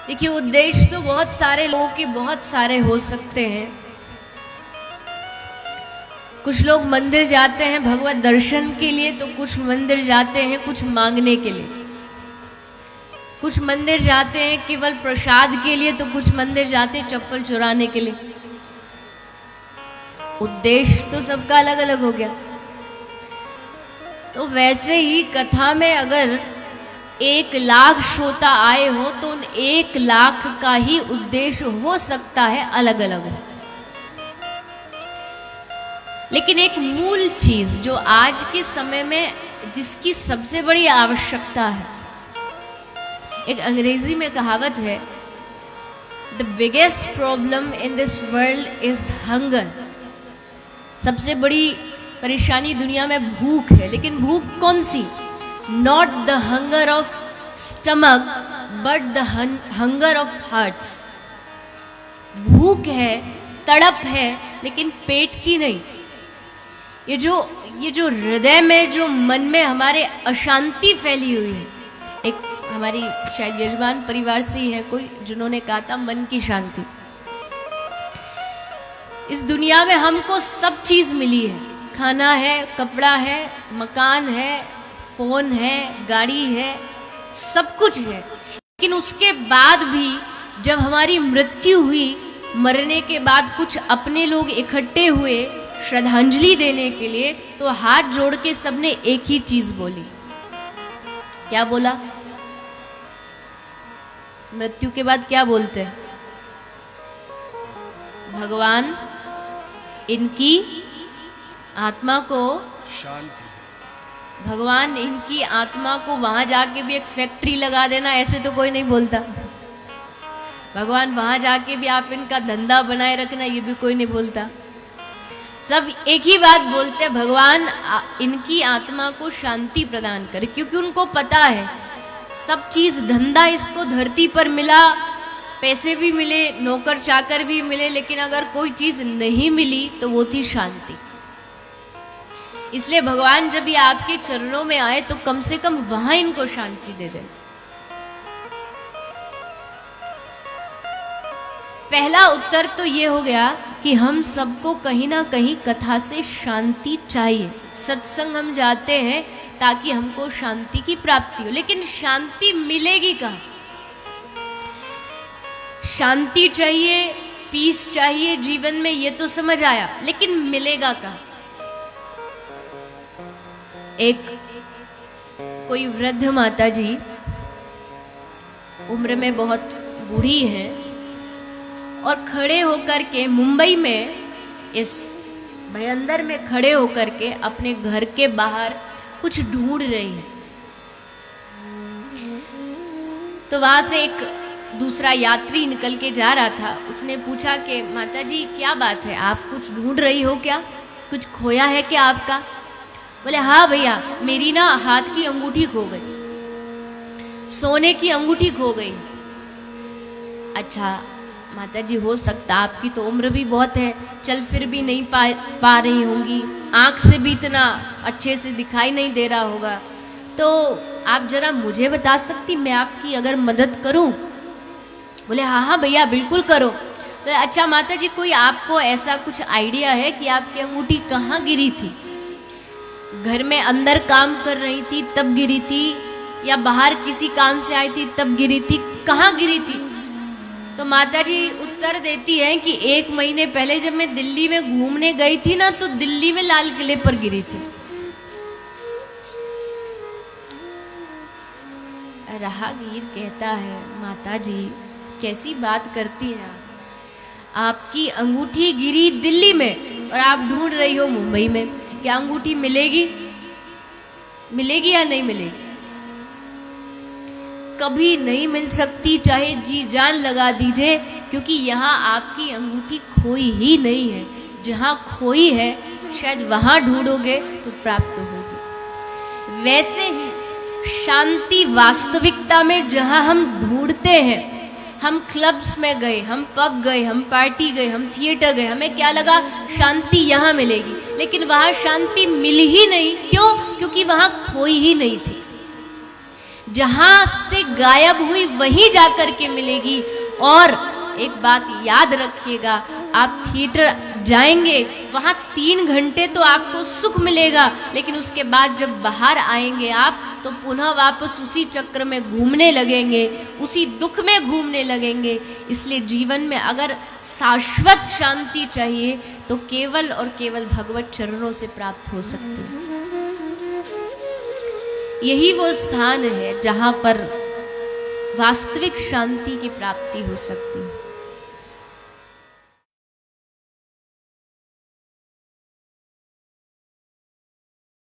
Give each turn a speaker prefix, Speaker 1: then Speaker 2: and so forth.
Speaker 1: देखिए, उद्देश्य तो बहुत सारे लोगों के बहुत सारे हो सकते हैं। कुछ लोग मंदिर जाते हैं भगवत दर्शन के लिए, तो कुछ मंदिर जाते हैं कुछ मांगने के लिए, कुछ मंदिर जाते हैं केवल प्रसाद के लिए, तो कुछ मंदिर जाते हैं चप्पल चुराने के लिए। उद्देश्य तो सबका अलग अलग हो गया। तो वैसे ही कथा में अगर 1,00,000 श्रोता आए हो तो उन 1,00,000 का ही उद्देश्य हो सकता है अलग अलग हो। लेकिन एक मूल चीज जो आज के समय में जिसकी सबसे बड़ी आवश्यकता है, एक अंग्रेजी में कहावत है, the biggest problem in this world is hunger. सबसे बड़ी परेशानी दुनिया में भूख है। लेकिन भूख कौन सी? Not the hunger of stomach but the hunger of hearts. भूख है, तड़प है, लेकिन पेट की नहीं। ये जो हृदय में, जो मन में हमारे अशांति फैली हुई है। एक हमारी शायद यजमान परिवार से ही है कोई जिन्होंने कहा था मन की शांति। इस दुनिया में हमको सब चीज मिली है, खाना है, कपड़ा है, मकान है, फोन है, गाड़ी है, सब कुछ है। लेकिन उसके बाद भी जब हमारी मृत्यु हुई, मरने के बाद कुछ अपने लोग इकट्ठे हुए श्रद्धांजलि देने के लिए, तो हाथ जोड़ के सबने एक ही चीज बोली। क्या बोला? मृत्यु के बाद क्या बोलते हैं? भगवान इनकी आत्मा को
Speaker 2: शांति,
Speaker 1: भगवान इनकी आत्मा को वहां जाके भी एक फैक्ट्री लगा देना, ऐसे तो कोई नहीं बोलता। भगवान वहां जाके भी आप इनका धंधा बनाए रखना, ये भी कोई नहीं बोलता। सब एक ही बात बोलते हैं, भगवान इनकी आत्मा को शांति प्रदान करे। क्योंकि उनको पता है सब चीज, धंधा इसको धरती पर मिला, पैसे भी मिले, नौकर चाकर भी मिले, लेकिन अगर कोई चीज नहीं मिली तो वो थी शांति। इसलिए भगवान जब ये आपके चरणों में आए तो कम से कम वहां इनको शांति दे दे। पहला उत्तर तो ये हो गया कि हम सबको कहीं ना कहीं कथा से शांति चाहिए। सत्संग हम जाते हैं ताकि हमको शांति की प्राप्ति हो। लेकिन शांति मिलेगी कहाँ? शांति चाहिए, पीस चाहिए जीवन में, ये तो समझ आया, लेकिन मिलेगा कहाँ? एक कोई वृद्ध माता जी, उम्र में बहुत बूढ़ी हैं, और खड़े होकर के मुंबई में इस भयंदर में खड़े होकर के अपने घर के बाहर कुछ ढूंढ रही है। तो वहां से एक दूसरा यात्री निकल के जा रहा था। उसने पूछा कि माता जी क्या बात है, आप कुछ ढूंढ रही हो क्या? कुछ खोया है क्या आपका? बोले हाँ भैया, मेरी ना हाथ की अंगूठी खो गई, सोने की अंगूठी खो गई। अच्छा माता जी, हो सकता आपकी तो उम्र भी बहुत है, चल फिर भी नहीं पा रही होंगी, आंख से भी इतना अच्छे से दिखाई नहीं दे रहा होगा, तो आप जरा मुझे बता सकती, मैं आपकी अगर मदद करूं? बोले हाँ हाँ भैया बिल्कुल करो। तो अच्छा माता जी, कोई आपको ऐसा कुछ आइडिया है कि आपकी अंगूठी कहाँ गिरी थी? घर में अंदर काम कर रही थी तब गिरी थी, या बाहर किसी काम से आई थी तब गिरी थी, कहाँ गिरी थी? तो माता जी उत्तर देती हैं कि 1 महीने पहले जब मैं दिल्ली में घूमने गई थी ना, तो दिल्ली में लाल किले पर गिरी थी। राहगीर कहता है माता जी कैसी बात करती हैं आपकी अंगूठी गिरी दिल्ली में और आप ढूंढ रही हो मुंबई में। क्या अंगूठी मिलेगी? मिलेगी या नहीं मिलेगी? कभी नहीं मिल सकती, चाहे जी जान लगा दीजिए, क्योंकि यहाँ आपकी अंगूठी खोई ही नहीं है। जहाँ खोई है शायद वहाँ ढूंढोगे तो प्राप्त होगी। वैसे ही शांति वास्तविकता में जहाँ हम ढूंढते हैं, हम क्लब्स में गए, हम पब गए, हम पार्टी गए, हम थिएटर गए, हमें क्या लगा शांति यहाँ मिलेगी, लेकिन वहाँ शांति मिली ही नहीं। क्यों? क्योंकि वहाँ खोई ही नहीं थी। जहां से गायब हुई वहीं जाकर के मिलेगी। और एक बात याद रखिएगा, आप थिएटर जाएंगे वहां 3 घंटे तो आपको सुख मिलेगा, लेकिन उसके बाद जब बाहर आएंगे आप तो पुनः वापस उसी चक्र में घूमने लगेंगे, उसी दुख में घूमने लगेंगे। इसलिए जीवन में अगर शाश्वत शांति चाहिए तो केवल और केवल भगवत चरणों से प्राप्त हो सकती है। यही वो स्थान है जहां पर वास्तविक शांति की प्राप्ति हो सकती है।